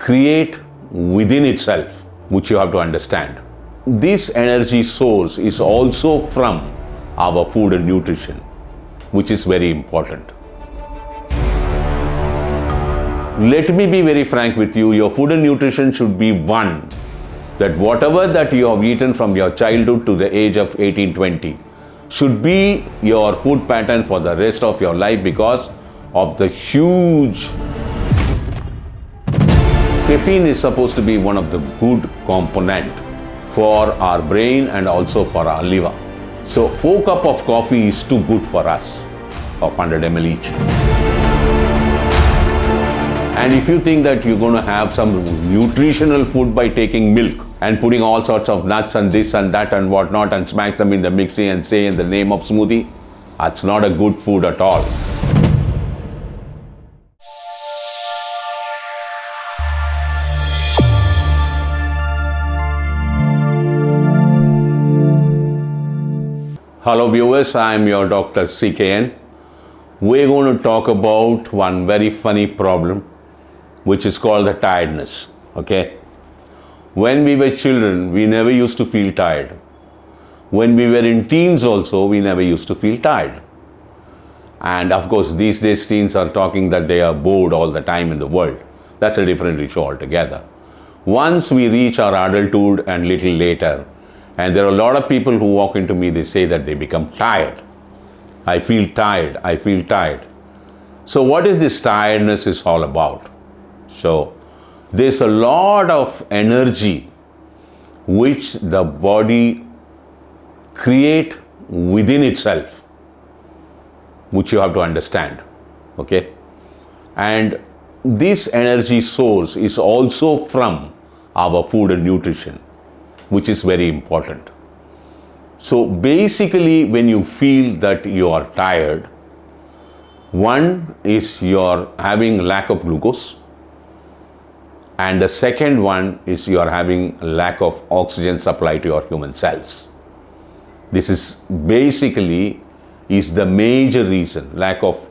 create within itself, which you have to understand. This energy source is also from our food and nutrition, which is very important. Let me be very frank with you, your food and nutrition should be one, that whatever that you have eaten from your childhood to the age of 18-20 should be your food pattern for the rest of your life, because of the huge caffeine is supposed to be one of the good component for our brain and also for our liver. So 4 cups of coffee is too good for us, of 100 ml each. And if you think that you're going to have some nutritional food by taking milk and putting all sorts of nuts and this and that and whatnot and smack them in the mixie and say in the name of smoothie, that's not a good food at all. Hello viewers, I am your Dr. C.K.N. We're going to talk about one very funny problem, which is called the tiredness. Okay? When we were children, we never used to feel tired. When we were in teens also, we never used to feel tired. And of course, these days teens are talking that they are bored all the time in the world. That's a different issue altogether. Once we reach our adulthood and little later, and there are a lot of people who walk into me, they say that they become tired. I feel tired, I feel tired. So what is this tiredness is all about? So there's a lot of energy which the body create within itself, which you have to understand. Okay? And this energy source is also from our food and nutrition, which is very important. So basically, when you feel that you are tired, one is you're having lack of glucose, and the second one is you are having lack of oxygen supply to your human cells. This is basically is the major reason. Lack of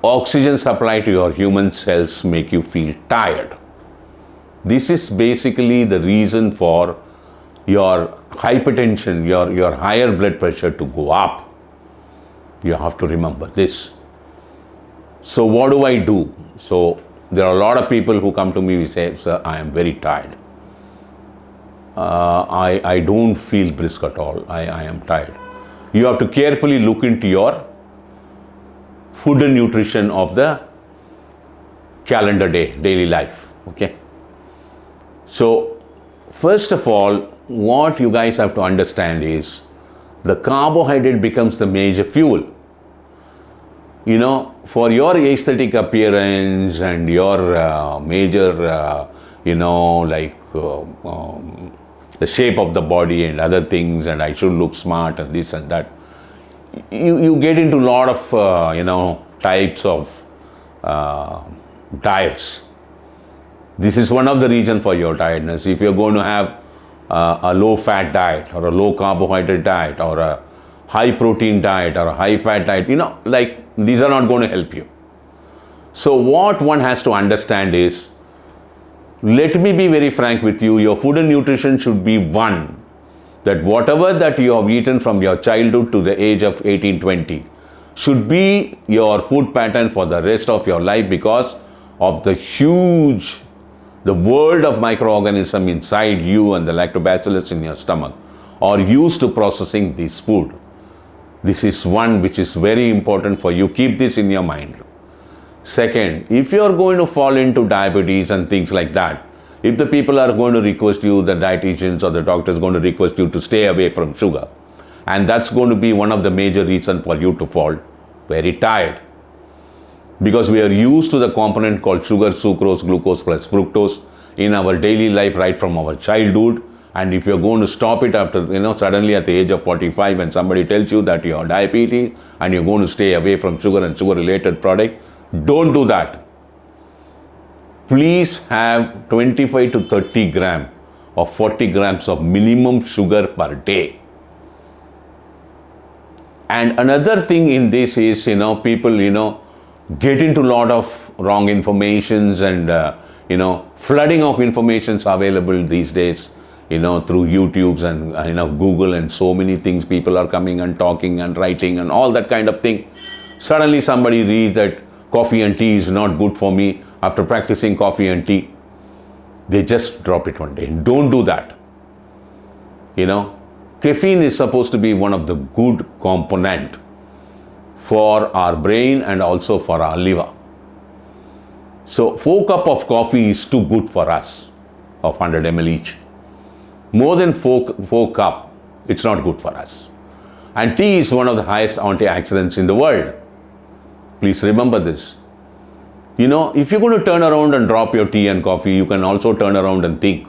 oxygen supply to your human cells make you feel tired. This is basically the reason for your hypertension, your higher blood pressure to go up. You have to remember this. So what do I do? So there are a lot of people who come to me and say, sir, I am very tired. I don't feel brisk at all. I am tired. You have to carefully look into your food and nutrition of the calendar day, daily life. Okay. So first of all, what you guys have to understand is the carbohydrate becomes the major fuel. You know, for your aesthetic appearance and your major, the shape of the body and other things, and I should look smart and this and that, you get into a lot of, types of diets. This is one of the reasons for your tiredness. If you're going to have a low fat diet or a low carbohydrate diet or a high protein diet or a high fat diet, these are not going to help you. So what one has to understand is, let me be very frank with you, your food and nutrition should be one, that whatever that you have eaten from your childhood to the age of 18-20 should be your food pattern for the rest of your life, because of the world of microorganisms inside you and the lactobacillus in your stomach are used to processing this food. This is one which is very important for you. Keep this in your mind. Second, if you are going to fall into diabetes and things like that, if the people are going to request you, the dietitians or the doctor is going to request you to stay away from sugar, and that's going to be one of the major reasons for you to fall very tired. Because we are used to the component called sugar, sucrose, glucose plus fructose in our daily life right from our childhood. And if you're going to stop it after, suddenly at the age of 45, when somebody tells you that you have diabetes and you're going to stay away from sugar and sugar related product, don't do that. Please have 25 to 30 grams or 40 grams of minimum sugar per day. And another thing in this is, people, get into a lot of wrong informations and, flooding of information is available these days, through YouTubes and, Google, and so many things. People are coming and talking and writing and all that kind of thing. Suddenly somebody reads that coffee and tea is not good for me. After practicing coffee and tea, they just drop it one day. Don't do that. Caffeine is supposed to be one of the good component for our brain and also for our liver. So 4 cups of coffee is too good for us, of 100 ml each. More than 4 cups, it's not good for us. And tea is one of the highest antioxidants in the world. Please remember this. If you're going to turn around and drop your tea and coffee, you can also turn around and think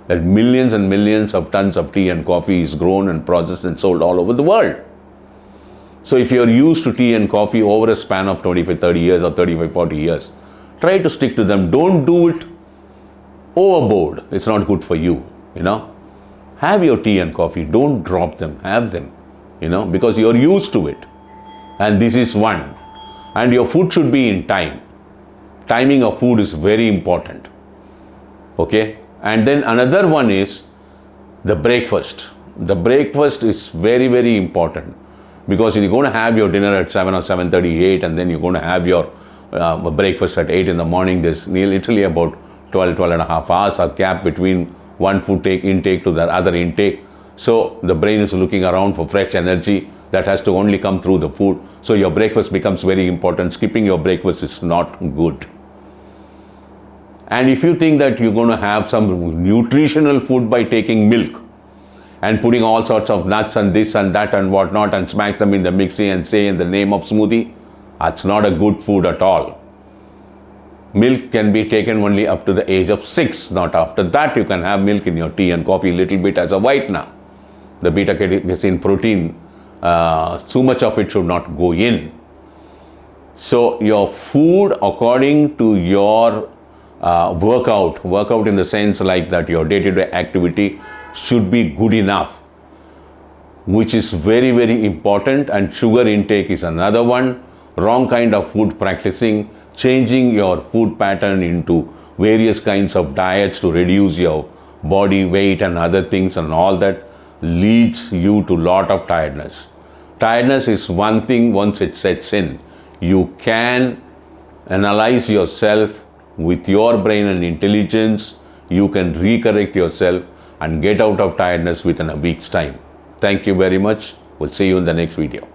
that millions and millions of tons of tea and coffee is grown and processed and sold all over the world. So if you're used to tea and coffee over a span of 25, 30 years or 35, 40 years, try to stick to them. Don't do it overboard. It's not good for you, Have your tea and coffee. Don't drop them. Have them, because you're used to it. And this is one. And your food should be in time. Timing of food is very important. Okay? And then another one is the breakfast. The breakfast is very, very important, because you're going to have your dinner at 7 or 7:38, and then you're going to have your breakfast at 8 in the morning. There's literally about 12 and a half hours a gap between one food intake to the other intake. So the brain is looking around for fresh energy that has to only come through the food. So your breakfast becomes very important. Skipping your breakfast is not good. And if you think that you're going to have some nutritional food by taking milk and putting all sorts of nuts and this and that and whatnot and smash them in the mixie and say in the name of smoothie, that's not a good food at all. Milk can be taken only up to the age of 6. Not after that. You can have milk in your tea and coffee, little bit as a whitener. The beta-casein protein, too much of it should not go in. So your food according to your workout in the sense like that your day-to-day activity should be good enough, which is very, very important. And sugar intake is another one. Wrong kind of food practicing, changing your food pattern into various kinds of diets to reduce your body weight and other things and all that leads you to lot of tiredness. Tiredness is one thing. Once it sets in, you can analyze yourself with your brain and intelligence. You can recorrect yourself and get out of tiredness within a week's time. Thank you very much. We'll see you in the next video.